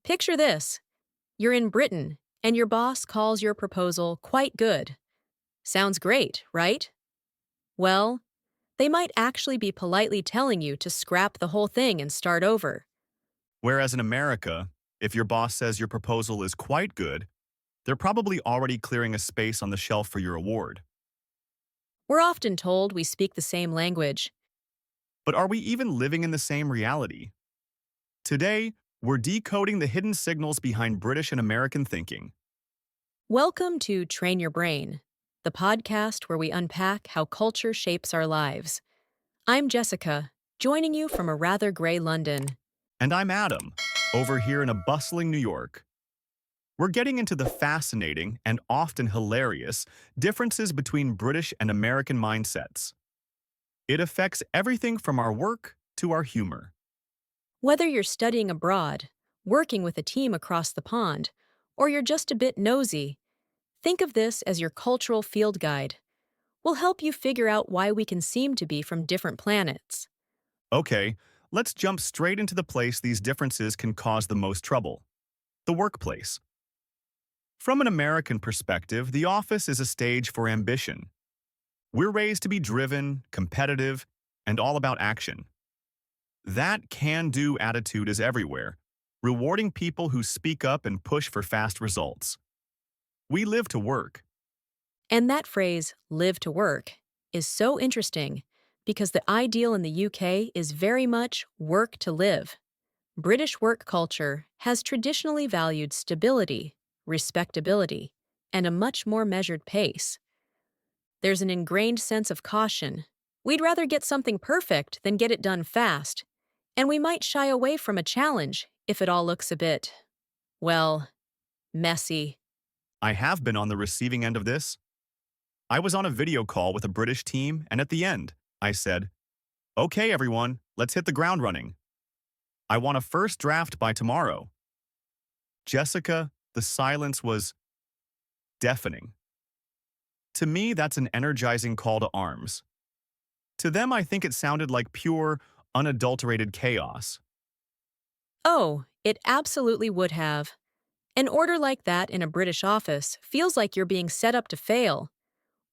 Picture this. You're in Britain, and your boss calls your proposal quite good. Sounds great, right? Well, they might actually be politely telling you to scrap the whole thing and start over. Whereas in America, if your boss says your proposal is quite good, they're probably already clearing a space on the shelf for your award. We're often told we speak the same language. But are we even living in the same reality? Today, we're decoding the hidden signals behind British and American thinking. Welcome to Train Your Brain, the podcast where we unpack how culture shapes our lives. I'm Jessica, joining you from a rather gray London. And I'm Adam, over here in a bustling New York. We're getting into the fascinating and often hilarious differences between British and American mindsets. It affects everything from our work to our humor. Whether you're studying abroad, working with a team across the pond, or you're just a bit nosy, think of this as your cultural field guide. We'll help you figure out why we can seem to be from different planets. Okay, let's jump straight into the place these differences can cause the most trouble: the workplace. From an American perspective, the office is a stage for ambition. We're raised to be driven, competitive, and all about action. That can-do attitude is everywhere, rewarding people who speak up and push for fast results. We live to work. And that phrase, live to work, is so interesting because the ideal in the UK is very much work to live. British work culture has traditionally valued stability, respectability, and a much more measured pace. There's an ingrained sense of caution. We'd rather get something perfect than get it done fast, and we might shy away from a challenge if it all looks a bit, well, messy. I have been on the receiving end of this. I was on a video call with a British team, and at the end, I said, "Okay, everyone, let's hit the ground running. I want a first draft by tomorrow." Jessica, the silence was deafening. To me, that's an energizing call to arms. To them, I think it sounded like pure, unadulterated chaos. Oh, it absolutely would have. An order like that in a British office feels like you're being set up to fail.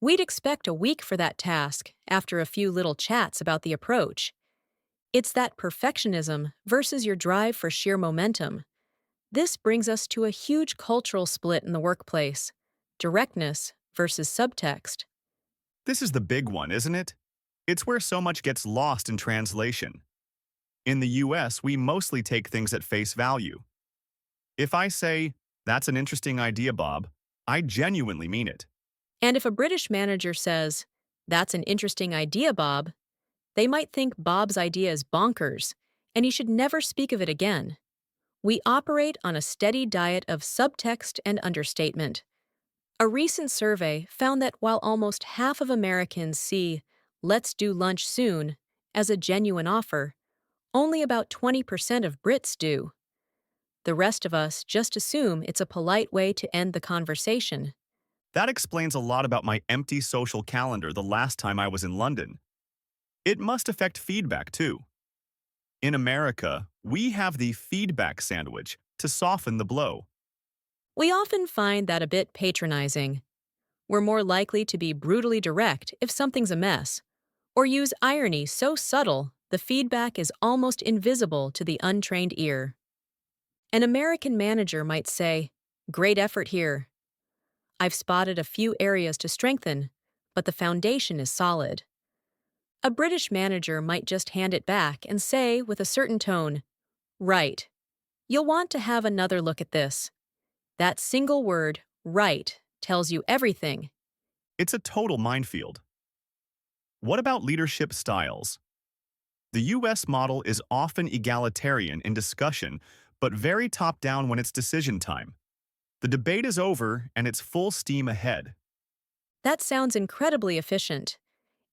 We'd expect a week for that task after a few little chats about the approach. It's that perfectionism versus your drive for sheer momentum. This brings us to a huge cultural split in the workplace: directness versus subtext. This is the big one, isn't it? It's where so much gets lost in translation. In the US, we mostly take things at face value. If I say, "That's an interesting idea, Bob," I genuinely mean it. And if a British manager says, "That's an interesting idea, Bob," they might think Bob's idea is bonkers, and he should never speak of it again. We operate on a steady diet of subtext and understatement. A recent survey found that while almost half of Americans see "let's do lunch soon" as a genuine offer, only about 20% of Brits do. The rest of us just assume it's a polite way to end the conversation. That explains a lot about my empty social calendar the last time I was in London. It must affect feedback, too. In America, we have the feedback sandwich to soften the blow. We often find that a bit patronizing. We're more likely to be brutally direct if something's a mess, or use irony so subtle the feedback is almost invisible to the untrained ear. An American manager might say, "Great effort here. I've spotted a few areas to strengthen, but the foundation is solid." A British manager might just hand it back and say with a certain tone, "Right. You'll want to have another look at this." That single word, "right," tells you everything. It's a total minefield. What about leadership styles? The US model is often egalitarian in discussion, but very top-down when it's decision time. The debate is over and it's full steam ahead. That sounds incredibly efficient.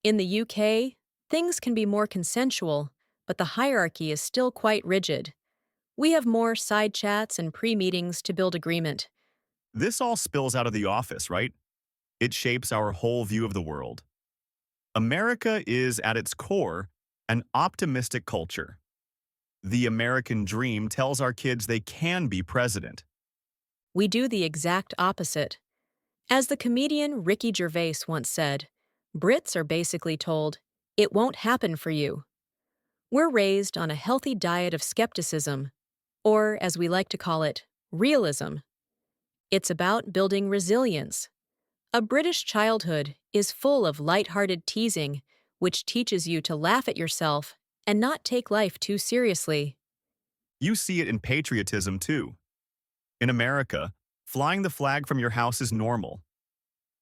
In the UK, things can be more consensual, but the hierarchy is still quite rigid. We have more side chats and pre-meetings to build agreement. This all spills out of the office, right? It shapes our whole view of the world. America is, at its core, an optimistic culture. The American dream tells our kids they can be president. We do the exact opposite. As the comedian Ricky Gervais once said, Brits are basically told, it won't happen for you. We're raised on a healthy diet of skepticism, or as we like to call it, realism. It's about building resilience. A British childhood is full of light-hearted teasing, which teaches you to laugh at yourself and not take life too seriously. You see it in patriotism, too. In America, flying the flag from your house is normal.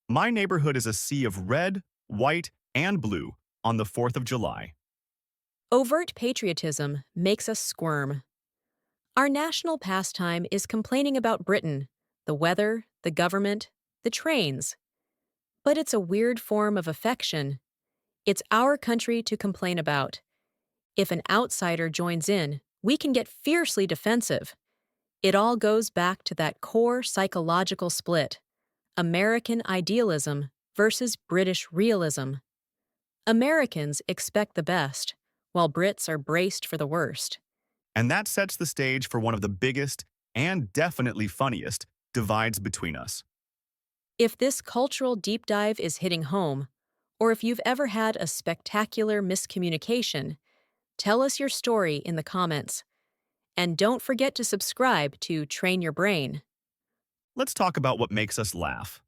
My neighborhood is a sea of red, white, and blue on the 4th of July. Overt patriotism makes us squirm. Our national pastime is complaining about Britain, the weather, the government, the trains. But it's a weird form of affection. It's our country to complain about. If an outsider joins in, we can get fiercely defensive. It all goes back to that core psychological split: American idealism versus British realism. Americans expect the best, while Brits are braced for the worst. And that sets the stage for one of the biggest and definitely funniest divides between us. If this cultural deep dive is hitting home, or if you've ever had a spectacular miscommunication, tell us your story in the comments. And don't forget to subscribe to Train Your Brain. Let's talk about what makes us laugh.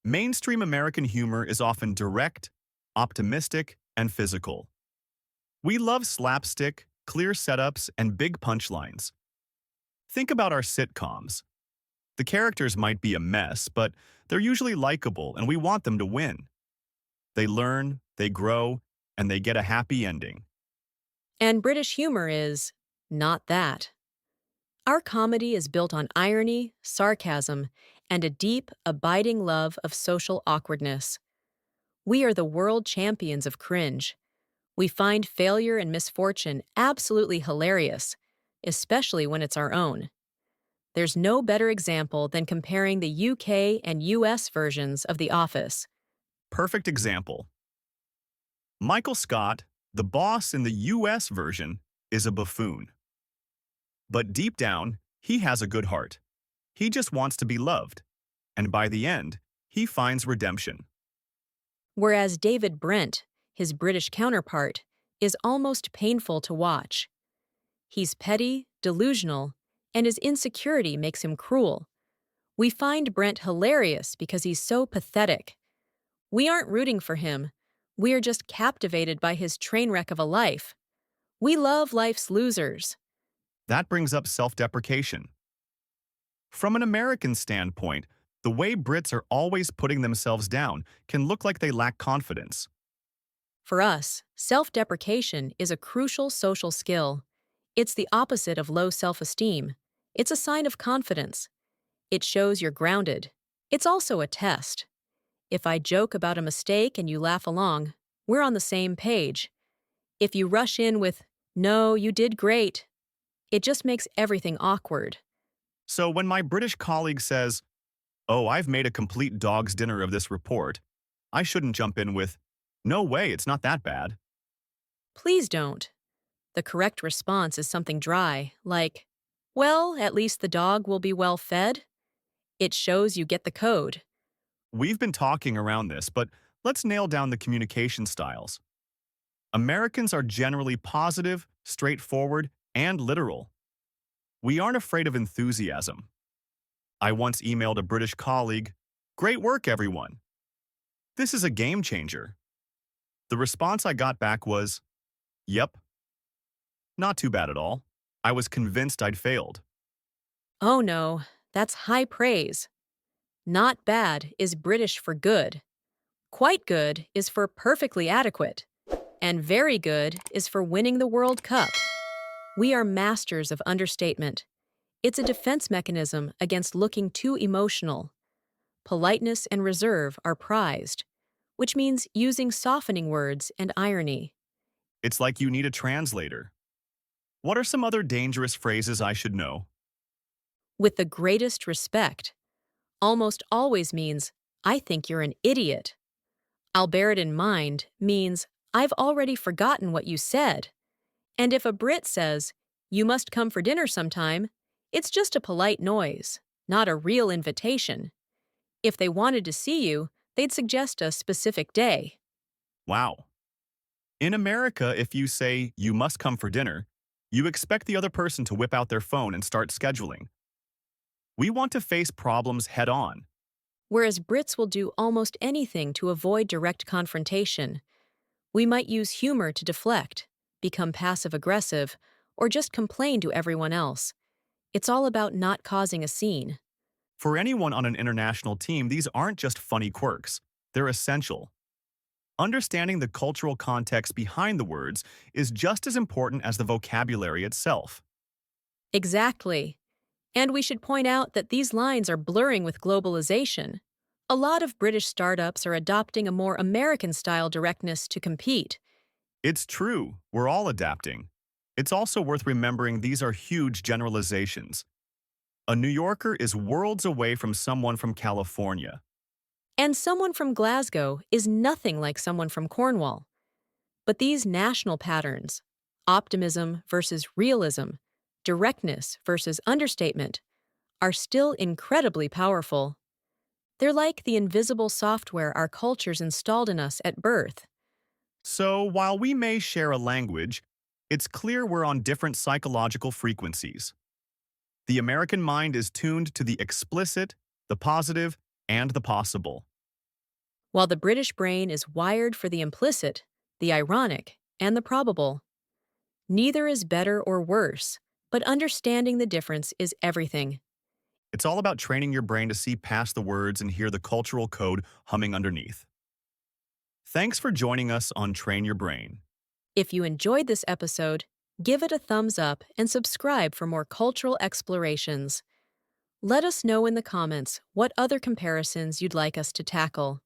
Mainstream American humor is often direct, optimistic, and physical. We love slapstick, clear setups, and big punchlines. Think about our sitcoms. The characters might be a mess, but they're usually likable and we want them to win. They learn, they grow, and they get a happy ending. And British humor is not that. Our comedy is built on irony, sarcasm, and a deep, abiding love of social awkwardness. We are the world champions of cringe. We find failure and misfortune absolutely hilarious, especially when it's our own. There's no better example than comparing the UK and US versions of The Office. Perfect example. Michael Scott, the boss in the US version, is a buffoon. But deep down, he has a good heart. He just wants to be loved. And by the end, he finds redemption. Whereas David Brent, his British counterpart, is almost painful to watch. He's petty, delusional, and his insecurity makes him cruel. We find Brent hilarious because he's so pathetic. We aren't rooting for him. We are just captivated by his train wreck of a life. We love life's losers. That brings up self-deprecation. From an American standpoint, the way Brits are always putting themselves down can look like they lack confidence. For us, self-deprecation is a crucial social skill. It's the opposite of low self-esteem. It's a sign of confidence. It shows you're grounded. It's also a test. If I joke about a mistake and you laugh along, we're on the same page. If you rush in with, "No, you did great," it just makes everything awkward. So when my British colleague says, "Oh, I've made a complete dog's dinner of this report," I shouldn't jump in with, "No way, it's not that bad." Please don't. The correct response is something dry, like, "Well, at least the dog will be well fed." It shows you get the code. We've been talking around this, but let's nail down the communication styles. Americans are generally positive, straightforward, and literal. We aren't afraid of enthusiasm. I once emailed a British colleague, "Great work, everyone. This is a game changer." The response I got back was, "Yep. Not too bad at all. I was convinced I'd failed." Oh no, that's high praise. Not bad is British for good. Quite good is for perfectly adequate. And very good is for winning the World Cup. We are masters of understatement. It's a defense mechanism against looking too emotional. Politeness and reserve are prized, which means using softening words and irony. It's like you need a translator. What are some other dangerous phrases I should know? With the greatest respect almost always means, "I think you're an idiot." "I'll bear it in mind" means, "I've already forgotten what you said." And if a Brit says, You must come for dinner sometime. It's just a polite noise, not a real invitation. If they wanted to see you, they'd suggest a specific day. Wow. In America, if you say, you must come for dinner, you expect the other person to whip out their phone and start scheduling. We want to face problems head on. Whereas Brits will do almost anything to avoid direct confrontation. We might use humor to deflect, become passive aggressive, or just complain to everyone else. It's all about not causing a scene. For anyone on an international team, these aren't just funny quirks, they're essential. Understanding the cultural context behind the words is just as important as the vocabulary itself. Exactly. And we should point out that these lines are blurring with globalization. A lot of British startups are adopting a more American style directness to compete. It's true, we're all adapting. It's also worth remembering these are huge generalizations. A New Yorker is worlds away from someone from California. And someone from Glasgow is nothing like someone from Cornwall. But these national patterns, optimism versus realism, directness versus understatement, are still incredibly powerful. They're like the invisible software our cultures installed in us at birth. So, while we may share a language, it's clear we're on different psychological frequencies. The American mind is tuned to the explicit, the positive, and the possible. While the British brain is wired for the implicit, the ironic, and the probable. Neither is better or worse, but understanding the difference is everything. It's all about training your brain to see past the words and hear the cultural code humming underneath. Thanks for joining us on Train Your Brain. If you enjoyed this episode, give it a thumbs up and subscribe for more cultural explorations. Let us know in the comments what other comparisons you'd like us to tackle.